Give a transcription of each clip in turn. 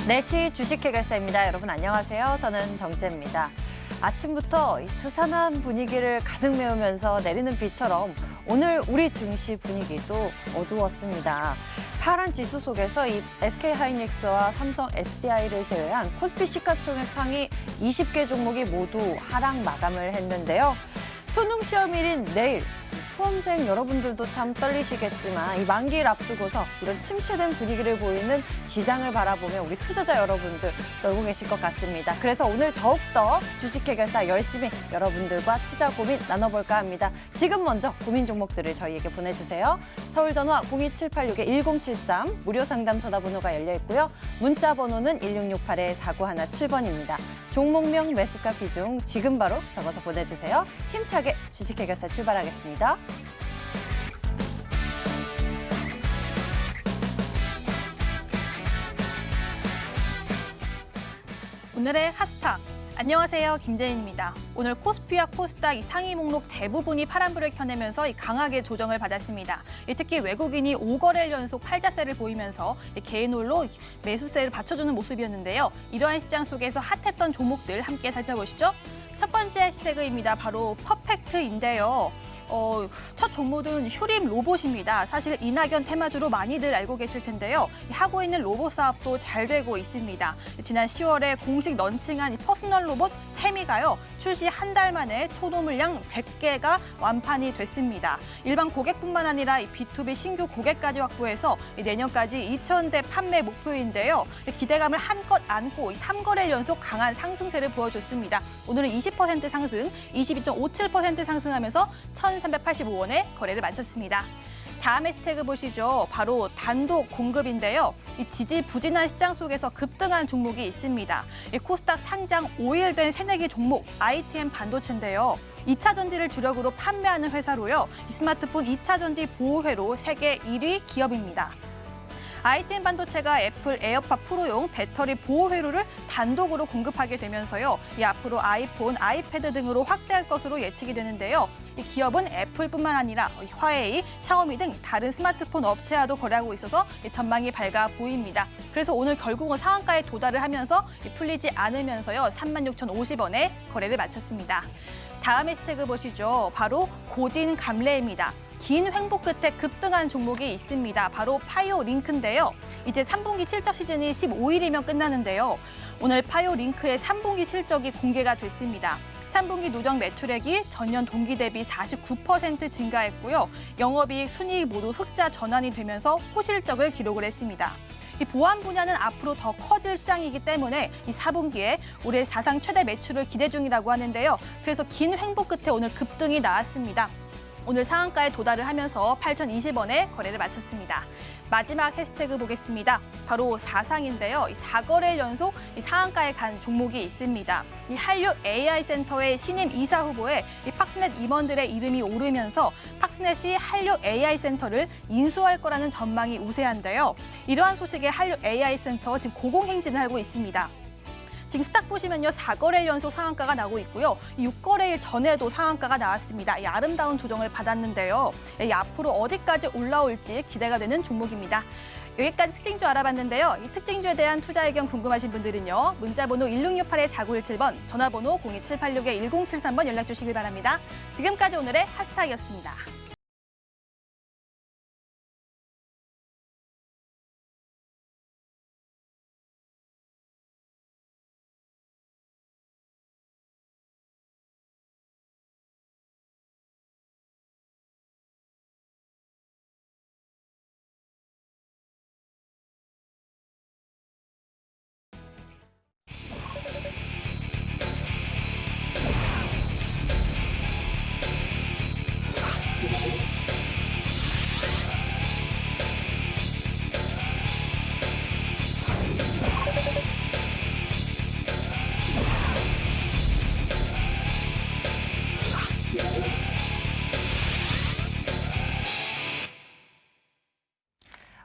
4시 주식해결사입니다. 여러분 안녕하세요. 저는 정재입니다. 아침부터 이 스산한 분위기를 가득 메우면서 내리는 비처럼 오늘 우리 증시 분위기도 어두웠습니다. 파란 지수 속에서 이 SK하이닉스와 삼성 SDI를 제외한 코스피 시가총액 상위 20개 종목이 모두 하락 마감을 했는데요. 수능 시험일인 내일 수험생 여러분들도 참 떨리시겠지만 이 만기를 앞두고서 이런 침체된 분위기를 보이는 시장을 바라보며 우리 투자자 여러분들 떨고 계실 것 같습니다. 그래서 오늘 더욱더 주식해결사 열심히 여러분들과 투자 고민 나눠볼까 합니다. 지금 먼저 고민 종목들을 저희에게 보내주세요. 서울 전화 02786-1073 무료 상담 전화번호가 열려 있고요. 문자 번호는 1668-4917번입니다. 종목명, 매수가, 비중 지금 바로 적어서 보내주세요. 힘차게 주식해결사 출발하겠습니다. 오늘의 핫스탁. 안녕하세요, 김재인입니다. 오늘 코스피와 코스닥 이 상위 목록 대부분이 파란불을 켜내면서 강하게 조정을 받았습니다. 특히 외국인이 5거래일 연속 팔자세를 보이면서 개인홀로 매수세를 받쳐주는 모습이었는데요. 이러한 시장 속에서 핫했던 종목들 함께 살펴보시죠. 첫 번째 해시태그입니다. 바로 퍼펙트인데요. 첫 종목은 휴림 로봇입니다. 사실 이낙연 테마주로 많이들 알고 계실 텐데요. 하고 있는 로봇 사업도 잘 되고 있습니다. 지난 10월에 공식 런칭한 이 퍼스널 로봇 태미가요. 출시 한 달 만에 초도 물량 100개가 완판이 됐습니다. 일반 고객뿐만 아니라 이 B2B 신규 고객까지 확보해서 내년까지 2,000대 판매 목표인데요. 기대감을 한껏 안고 3거래일 연속 강한 상승세를 보여줬습니다. 오늘은 20% 상승, 22.57% 상승하면서 1,385원에 거래를 마쳤습니다. 다음 해시태그 보시죠. 바로 단독 공급인데요. 이 지지부진한 시장 속에서 급등한 종목이 있습니다. 이 코스닥 상장 5일 된 새내기 종목 ITM 반도체인데요. 2차 전지를 주력으로 판매하는 회사로요. 이 스마트폰 2차 전지 보호회로 세계 1위 기업입니다. ITM 반도체가 애플 에어팟 프로용 배터리 보호 회로를 단독으로 공급하게 되면서요. 이 앞으로 아이폰, 아이패드 등으로 확대할 것으로 예측이 되는데요. 이 기업은 애플뿐만 아니라 화웨이, 샤오미 등 다른 스마트폰 업체와도 거래하고 있어서 전망이 밝아 보입니다. 그래서 오늘 결국은 상한가에 도달을 하면서 풀리지 않으면서요. 36,050원에 거래를 마쳤습니다. 다음 해시태그 보시죠. 바로 고진 감래입니다. 긴 횡보 끝에 급등한 종목이 있습니다. 바로 파이오링크인데요. 이제 3분기 실적 시즌이 15일이면 끝나는데요. 오늘 파이오링크의 3분기 실적이 공개가 됐습니다. 3분기 누적 매출액이 전년 동기 대비 49% 증가했고요. 영업이익, 순이익 모두 흑자 전환이 되면서 호실적을 기록을 했습니다. 이 보안 분야는 앞으로 더 커질 시장이기 때문에 이 4분기에 올해 사상 최대 매출을 기대 중이라고 하는데요. 그래서 긴 횡보 끝에 오늘 급등이 나왔습니다. 오늘 상한가에 도달을 하면서 8,020원에 거래를 마쳤습니다. 마지막 해시태그 보겠습니다. 바로 사상인데요. 4거래일 연속 상한가에 간 종목이 있습니다. 이 한류 AI 센터의 신임 이사 후보에 이 팍스넷 임원들의 이름이 오르면서 팍스넷이 한류 AI 센터를 인수할 거라는 전망이 우세한데요. 이러한 소식에 한류 AI 센터 지금 고공행진을 하고 있습니다. 지금 스탁 보시면요. 4거래일 연속 상한가가 나오고 있고요. 6거래일 전에도 상한가가 나왔습니다. 이 아름다운 조정을 받았는데요. 이 앞으로 어디까지 올라올지 기대가 되는 종목입니다. 여기까지 특징주 알아봤는데요. 이 특징주에 대한 투자 의견 궁금하신 분들은요. 문자번호 1668-4917번, 전화번호 02786-1073번 연락 주시길 바랍니다. 지금까지 오늘의 핫스탁이었습니다.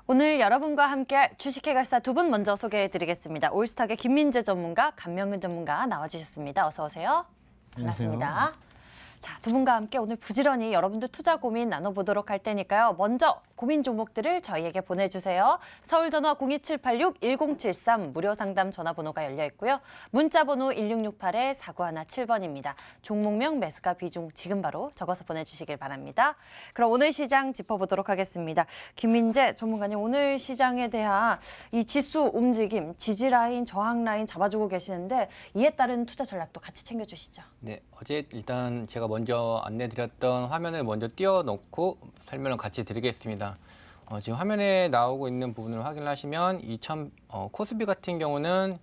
오늘 여러분과 함께할 주식해결사 두 분 먼저 소개해드리겠습니다. 올스탁의 김민재 전문가, 감명근 전문가 나와주셨습니다. 어서 오세요. 반갑습니다. 안녕하세요. 자, 두 분과 함께 오늘 부지런히 여러분들 투자 고민 나눠보도록 할 테니까요. 먼저 고민 종목들을 저희에게 보내주세요. 서울 전화 02786-1073 무료 상담 전화번호가 열려 있고요. 문자 번호 1668-4917번입니다. 종목명, 매수가, 비중 지금 바로 적어서 보내주시길 바랍니다. 그럼 오늘 시장 짚어보도록 하겠습니다. 김민재 전문가님, 오늘 시장에 대한 이 지수 움직임, 지지 라인, 저항 라인 잡아주고 계시는데 이에 따른 투자 전략도 같이 챙겨주시죠. 네, 어제 일단 제가 먼저 안내드렸던 화면을 먼저 띄워놓고 설명을 같이 드리겠습니다. 지금 화면에 나오고 있는 부분을 확인하시면 코스피 같은 경우는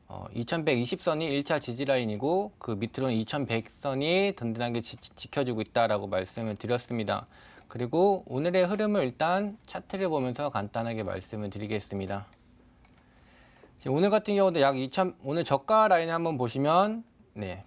2120선이 1차 지지라인이고 그 밑으로는 2100선이 든든하게 지켜주고 있다라고 말씀을 드렸습니다. 그리고 오늘의 흐름을 일단 차트를 보면서 간단하게 말씀을 드리겠습니다. 지금 오늘 같은 경우도 오늘 저가 라인을 한번 보시면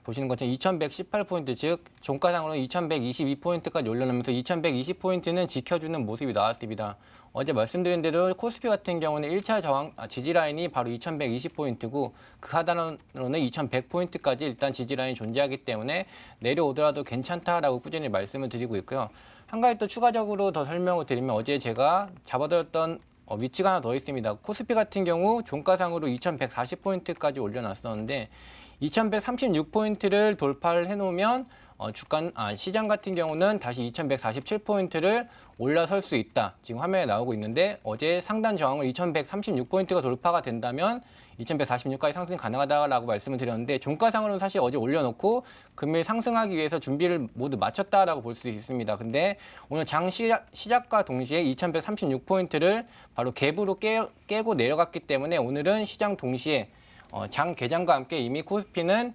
보시는 것처럼 2118포인트, 즉 종가상으로는 2122포인트까지 올려놓으면서 2120포인트는 지켜주는 모습이 나왔습니다. 어제 말씀드린 대로 코스피 같은 경우는 1차 지지라인이 바로 2120포인트고 그 하단으로는 2100포인트까지 일단 지지라인이 존재하기 때문에 내려오더라도 괜찮다라고 꾸준히 말씀을 드리고 있고요. 한 가지 또 추가적으로 더 설명을 드리면 어제 제가 잡아드렸던 위치가 하나 더 있습니다. 코스피 같은 경우 종가상으로 2140포인트까지 올려놨었는데 2136포인트를 돌파를 해놓으면 시장 같은 경우는 다시 2147포인트를 올라설 수 있다. 지금 화면에 나오고 있는데 어제 상단 저항을 2136포인트가 돌파가 된다면 2146까지 상승이 가능하다라고 말씀을 드렸는데 종가상으로는 사실 어제 올려놓고 금일 상승하기 위해서 준비를 모두 마쳤다라고 볼 수 있습니다. 근데 오늘 장 시작과 동시에 2136포인트를 바로 갭으로 깨고 내려갔기 때문에 오늘은 시장 동시에 장 개장과 함께 이미 코스피는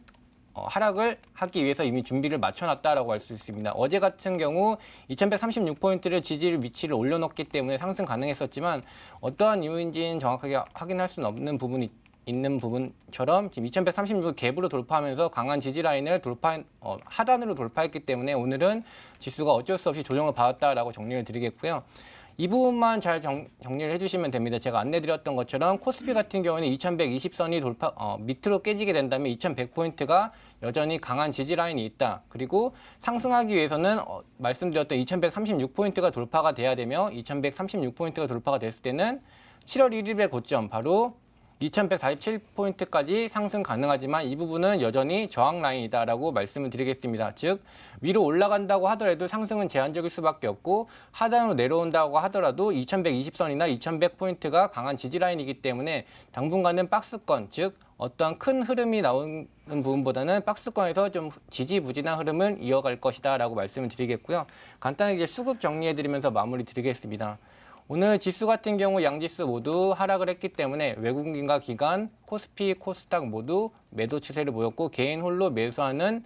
하락을 하기 위해서 이미 준비를 마쳐놨다라고 할 수 있습니다. 어제 같은 경우 2136포인트를 지지 위치를 올려놓기 때문에 상승 가능했었지만 어떠한 이유인지는 정확하게 확인할 수는 없는 부분이 있는 부분처럼 지금 2136을 갭으로 돌파하면서 강한 지지 라인을 하단으로 돌파했기 때문에 오늘은 지수가 어쩔 수 없이 조정을 받았다라고 정리를 드리겠고요. 이 부분만 잘 정리를 해주시면 됩니다. 제가 안내드렸던 것처럼 코스피 같은 경우는 2120선이 밑으로 깨지게 된다면 2100포인트가 여전히 강한 지지 라인이 있다. 그리고 상승하기 위해서는 말씀드렸던 2136포인트가 돌파가 돼야 되며 2136포인트가 돌파가 됐을 때는 7월 1일의 고점 바로 2147포인트까지 상승 가능하지만 이 부분은 여전히 저항 라인이다라고 말씀을 드리겠습니다. 즉 위로 올라간다고 하더라도 상승은 제한적일 수밖에 없고 하단으로 내려온다고 하더라도 2120선이나 2100포인트가 강한 지지 라인이기 때문에 당분간은 박스권, 즉 어떤 큰 흐름이 나오는 부분보다는 박스권에서 좀 지지부진한 흐름을 이어갈 것이다라고 말씀을 드리겠고요. 간단하게 이제 수급 정리해드리면서 마무리 드리겠습니다. 오늘 지수 같은 경우 양지수 모두 하락을 했기 때문에 외국인과 기관, 코스피, 코스닥 모두 매도 추세를 보였고 개인 홀로 매수하는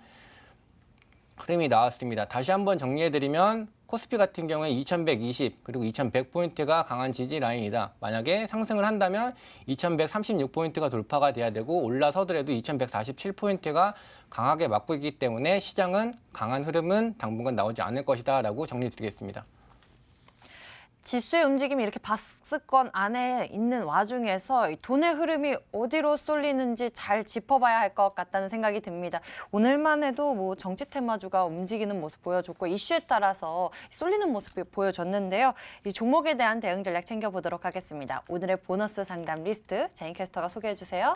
흐름이 나왔습니다. 다시 한번 정리해드리면 코스피 같은 경우에 2120 그리고 2100포인트가 강한 지지 라인이다. 만약에 상승을 한다면 2136포인트가 돌파가 돼야 되고 올라서더라도 2147포인트가 강하게 맞고 있기 때문에 시장은 강한 흐름은 당분간 나오지 않을 것이다 라고 정리드리겠습니다. 지수의 움직임이 이렇게 박스권 안에 있는 와중에서 돈의 흐름이 어디로 쏠리는지 잘 짚어봐야 할 것 같다는 생각이 듭니다. 오늘만 해도 뭐 정치 테마주가 움직이는 모습 보여줬고 이슈에 따라서 쏠리는 모습이 보여줬는데요. 이 종목에 대한 대응 전략 챙겨보도록 하겠습니다. 오늘의 보너스 상담 리스트 제인 캐스터가 소개해 주세요.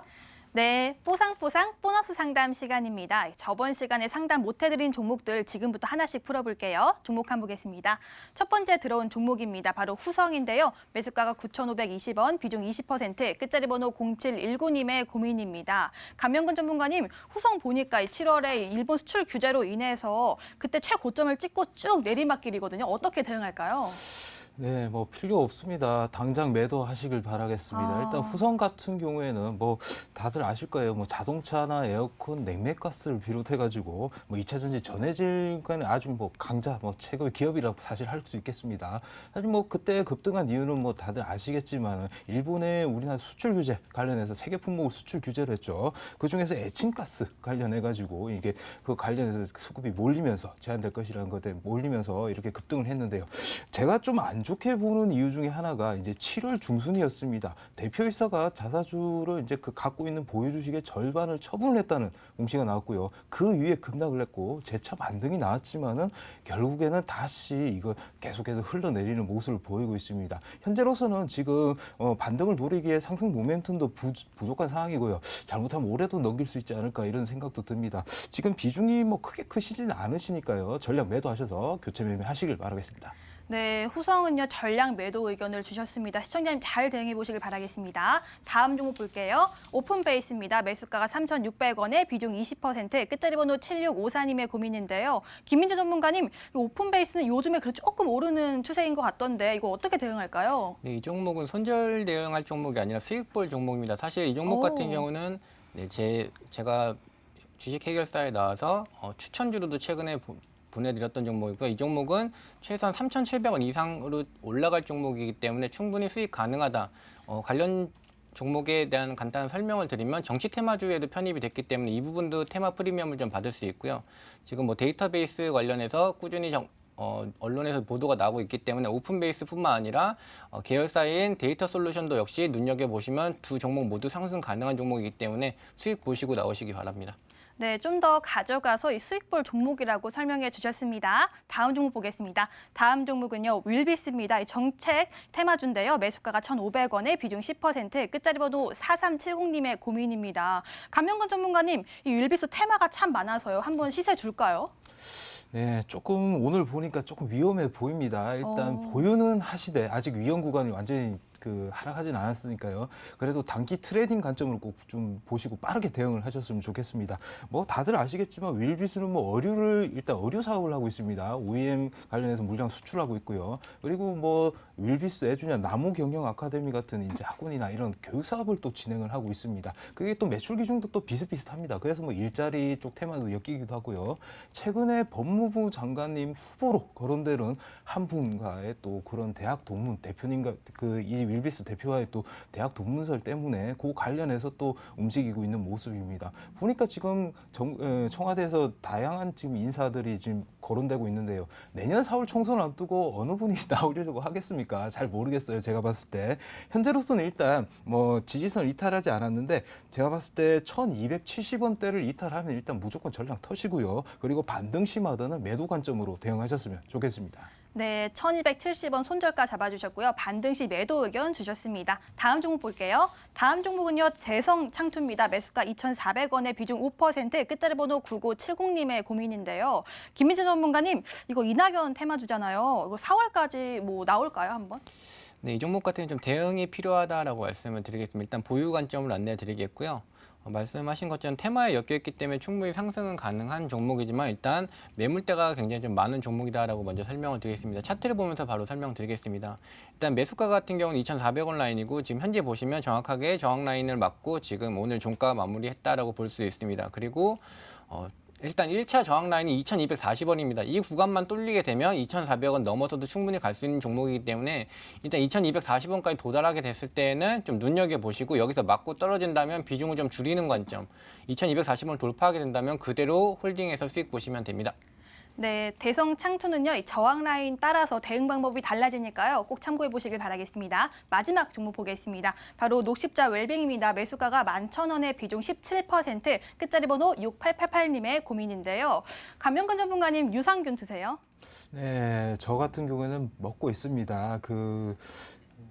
네, 뽀상뽀상 보너스 상담 시간입니다. 저번 시간에 상담 못해드린 종목들 지금부터 하나씩 풀어볼게요. 종목 한번 보겠습니다. 첫 번째 들어온 종목입니다. 바로 후성인데요. 매수가가 9,520원, 비중 20%, 끝자리 번호 0719님의 고민입니다. 감명근 전문가님, 후성 보니까 7월에 일본 수출 규제로 인해서 그때 최고점을 찍고 쭉 내리막길이거든요. 어떻게 대응할까요? 네, 뭐 필요 없습니다. 당장 매도하시길 바라겠습니다. 일단 후성 같은 경우에는 뭐 다들 아실 거예요. 뭐 자동차나 에어컨, 냉매가스를 비롯해가지고 뭐 2차 전지 전해질과는 아주 뭐 강자, 뭐 최고의 기업이라고 사실 할 수 있겠습니다. 사실 뭐 그때 급등한 이유는 뭐 다들 아시겠지만 일본의 우리나라 수출 규제 관련해서 세계 품목을 수출 규제를 했죠. 그 중에서 에칭가스 관련해가지고 이게 그 관련해서 수급이 몰리면서 제한될 것이라는 것에 몰리면서 이렇게 급등을 했는데요. 제가 좀 안 안 좋게 보는 이유 중에 하나가 이제 7월 중순이었습니다. 대표이사가 자사주를 이제 그 갖고 있는 보유 주식의 절반을 처분을 했다는 공시가 나왔고요. 그 위에 급락을 했고 재차 반등이 나왔지만은 결국에는 다시 이거 계속해서 흘러내리는 모습을 보이고 있습니다. 현재로서는 지금 반등을 노리기에 상승 모멘텀도 부족한 상황이고요. 잘못하면 올해도 넘길 수 있지 않을까 이런 생각도 듭니다. 지금 비중이 뭐 크게 크시진 않으시니까요. 전략 매도하셔서 교체 매매하시길 바라겠습니다. 네, 후성은요 전량 매도 의견을 주셨습니다. 시청자님 잘 대응해 보시길 바라겠습니다. 다음 종목 볼게요. 오픈베이스입니다. 매수가가 3,600원에 비중 20%, 끝자리 번호 7654님의 고민인데요. 김민재 전문가님, 이 오픈베이스는 요즘에 그래도 조금 오르는 추세인 것 같던데 이거 어떻게 대응할까요? 네, 이 종목은 손절 대응할 종목이 아니라 수익 볼 종목입니다. 사실 이 종목 같은 경우는 네, 제가 주식 해결사에 나와서 추천주로도 최근에 보내드렸던 종목이고요. 이 종목은 최소한 3,700원 이상으로 올라갈 종목이기 때문에 충분히 수익 가능하다. 관련 종목에 대한 간단한 설명을 드리면 정치 테마주에도 편입이 됐기 때문에 이 부분도 테마 프리미엄을 좀 받을 수 있고요. 지금 뭐 데이터베이스 관련해서 꾸준히 언론에서 보도가 나오고 있기 때문에 오픈베이스뿐만 아니라 계열사인 데이터솔루션도 역시 눈여겨보시면 두 종목 모두 상승 가능한 종목이기 때문에 수익 보시고 나오시기 바랍니다. 네, 좀 더 가져가서 이 수익볼 종목이라고 설명해 주셨습니다. 다음 종목 보겠습니다. 다음 종목은요, 윌비스입니다. 이 정책 테마주인데요. 매수가가 1,500원에 비중 10%, 끝자리 번호 4370님의 고민입니다. 감명근 전문가님, 이 윌비스 테마가 참 많아서요. 한번 시세 줄까요? 네, 조금 오늘 보니까 조금 위험해 보입니다. 일단 보유는 하시되 아직 위험 구간을 완전히 하락하진 않았으니까요. 그래도 단기 트레이딩 관점으로 꼭 좀 보시고 빠르게 대응을 하셨으면 좋겠습니다. 뭐 다들 아시겠지만 윌비스는 뭐 일단 의류 사업을 하고 있습니다. OEM 관련해서 물량 수출하고 있고요. 그리고 뭐 윌비스 에듀냐 나무 경영 아카데미 같은 이제 학원이나 이런 교육 사업을 또 진행을 하고 있습니다. 그게 또 매출 기준도 또 비슷비슷합니다. 그래서 뭐 일자리 쪽 테마도 엮이기도 하고요. 최근에 법무부 장관님 후보로 거론되는 한 분과의 또 그런 대학 동문 대표님과 이 윌비스 대표와의 또 대학 동문설 때문에 그 관련해서 또 움직이고 있는 모습입니다. 보니까 지금 청와대에서 다양한 지금 인사들이 지금 거론되고 있는데요. 내년 4월 총선을 앞두고 어느 분이 나오려고 하겠습니까? 잘 모르겠어요. 제가 봤을 때. 현재로서는 일단 뭐 지지선을 이탈하지 않았는데 제가 봤을 때 1,270원대를 이탈하면 일단 무조건 전량 터시고요. 그리고 반등 심하다는 매도 관점으로 대응하셨으면 좋겠습니다. 네, 1,270원 손절가 잡아주셨고요. 반등 시 매도 의견 주셨습니다. 다음 종목 볼게요. 다음 종목은요, 대성창투입니다. 매수가 2,400원에 비중 5%, 끝자리 번호 9970님의 고민인데요. 김민재 전문가님, 이거 이낙연 테마주잖아요. 이거 4월까지 뭐 나올까요, 한번? 네, 이 종목 같은 경우는 좀 대응이 필요하다라고 말씀을 드리겠습니다. 일단 보유 관점을 안내해 드리겠고요. 말씀하신 것처럼 테마에 엮여있기 때문에 충분히 상승은 가능한 종목이지만 일단 매물대가 굉장히 좀 많은 종목이다라고 먼저 설명을 드리겠습니다. 차트를 보면서 바로 설명드리겠습니다. 일단 매수가 같은 경우는 2,400원 라인이고 지금 현재 보시면 정확하게 저항 라인을 맞고 지금 오늘 종가 마무리했다라고 볼 수 있습니다. 그리고 일단 1차 저항 라인이 2,240원입니다. 이 구간만 뚫리게 되면 2,400원 넘어서도 충분히 갈 수 있는 종목이기 때문에 일단 2,240원까지 도달하게 됐을 때는 좀 눈여겨보시고 여기서 맞고 떨어진다면 비중을 좀 줄이는 관점. 2,240원 돌파하게 된다면 그대로 홀딩해서 수익 보시면 됩니다. 네, 대성창투는요, 이 저항 라인 따라서 대응 방법이 달라지니까요. 꼭 참고해 보시길 바라겠습니다. 마지막 종목 보겠습니다. 바로 녹십자 웰빙입니다. 매수가가 11,000원에 비중 17%, 끝자리 번호 6888님의 고민인데요. 감명근 전문가님, 유산균 드세요? 네, 저 같은 경우에는 먹고 있습니다.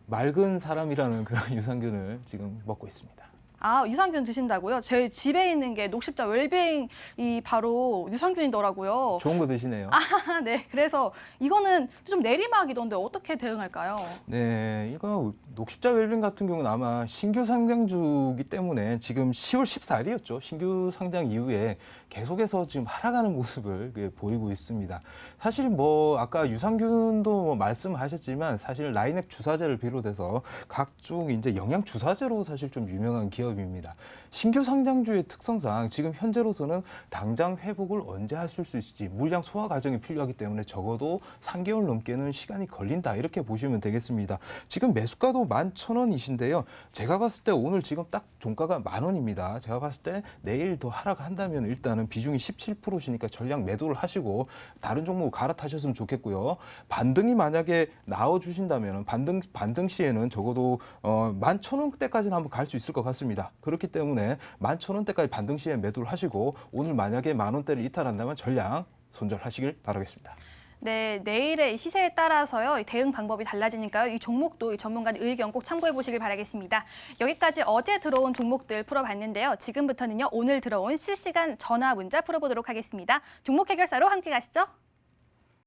맑은 사람이라는 그런 유산균을 지금 먹고 있습니다. 아, 유산균 드신다고요? 제 집에 있는 게 녹십자 웰빙이 바로 유산균이더라고요. 좋은 거 드시네요. 아, 네. 그래서 이거는 좀 내리막이던데 어떻게 대응할까요? 네, 이거 녹십자 웰빙 같은 경우는 아마 신규 상장주기 때문에 지금 10월 14일이었죠. 신규 상장 이후에 계속해서 지금 하락하는 모습을 보이고 있습니다. 사실 뭐 아까 유산균도 뭐 말씀하셨지만 사실 라이넥 주사제를 비롯해서 각종 이제 영양 주사제로 사실 좀 유명한 기업 기업입니다. 신규 상장주의 특성상 지금 현재로서는 당장 회복을 언제 하실 수 있을지 물량 소화 과정이 필요하기 때문에 적어도 3개월 넘게는 시간이 걸린다 이렇게 보시면 되겠습니다. 지금 매수가도 11,000원이신데요. 제가 봤을 때 오늘 지금 딱 종가가 10,000원입니다. 제가 봤을 때 내일 더 하락한다면 일단은 비중이 17%시니까 전량 매도를 하시고 다른 종목 갈아타셨으면 좋겠고요. 반등이 만약에 나와주신다면 반등 시에는 적어도 11,000원대까지는 한번 갈 수 있을 것 같습니다. 그렇기 때문에 11,000원대까지 반등 시에 매도를 하시고 오늘 만약에 10,000원대를 이탈한다면 전량 손절하시길 바라겠습니다. 네, 내일의 시세에 따라서요, 이 대응 방법이 달라지니까요. 이 종목도 이 전문가의 의견 꼭 참고해 보시길 바라겠습니다. 여기까지 어제 들어온 종목들 풀어봤는데요. 지금부터는요, 오늘 들어온 실시간 전화 문자 풀어보도록 하겠습니다. 종목 해결사로 함께 가시죠.